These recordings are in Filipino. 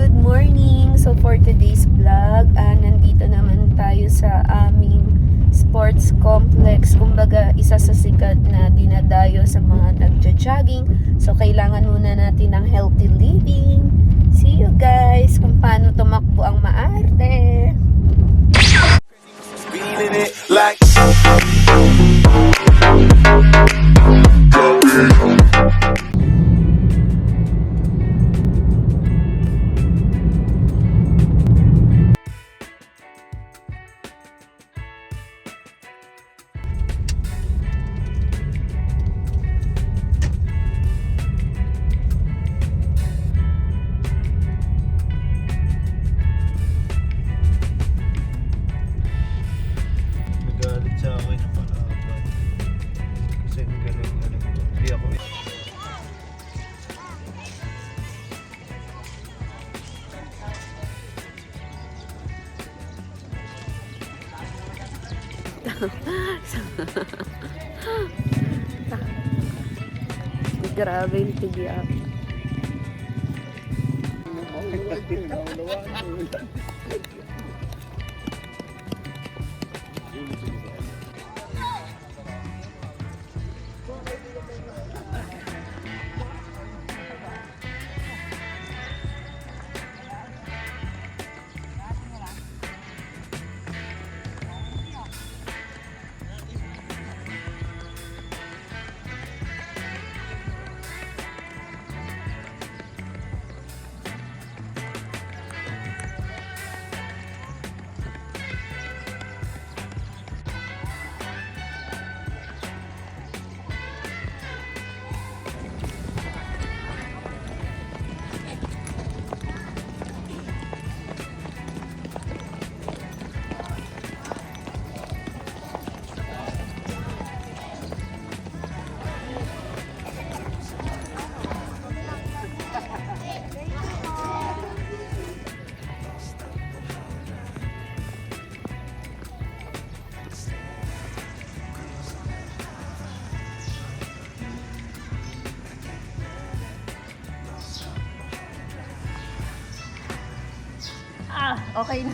Good morning! So for today's vlog, nandito naman tayo sa aming sports complex. Kumbaga, isa sa sikat na dinadayo sa mga nagja-jogging. So kailangan muna natin ng healthy living. See you guys kung paano tumakbo ang maarte. Feeling it like nagalit sa akin yung palaban. Kasi ang galing-galing ko. Hindi ako Grabe yung tigyak. Okay na.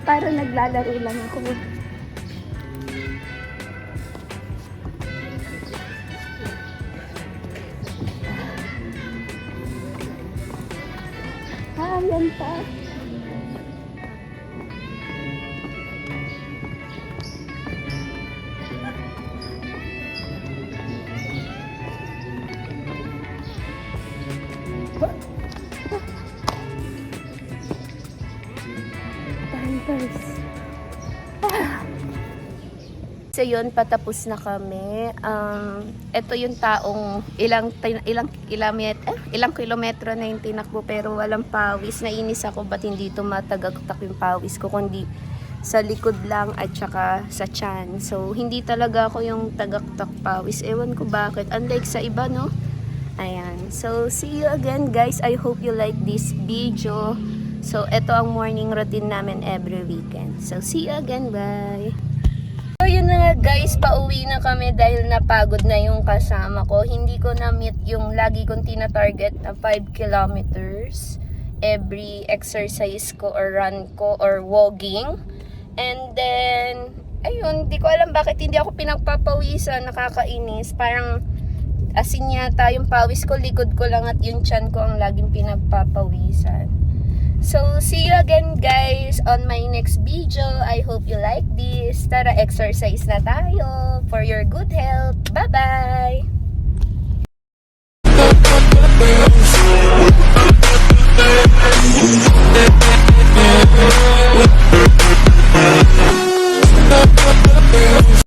Para naglalaro lang ako. Yan pa. So yun, patapos na kami. Ito yung taong ilang kilometro na yung tinakbo pero walang pawis. Nainis ako ba't hindi tumatagaktak yung pawis ko kundi sa likod lang at saka sa tiyan. So hindi talaga ako yung tagaktak pawis. Ewan ko bakit. Unlike sa iba, no? Ayan. So see you again guys. I hope you like this video. So ito ang morning routine namin every weekend. So see you again. Bye! So yun na nga guys, pauwi na kami dahil napagod na yung kasama ko. Hindi ko na-meet yung lagi kong tina-target na 5 kilometers every exercise ko or run ko or walking. And then, ayun, hindi ko alam bakit hindi ako pinagpapawisan, nakakainis. Parang asin yata yung pawis ko, likod ko lang at yung tiyan ko ang laging pinagpapawisan. So, see you again guys on my next video. I hope you like this. Tara, exercise na tayo for your good health. Bye-bye!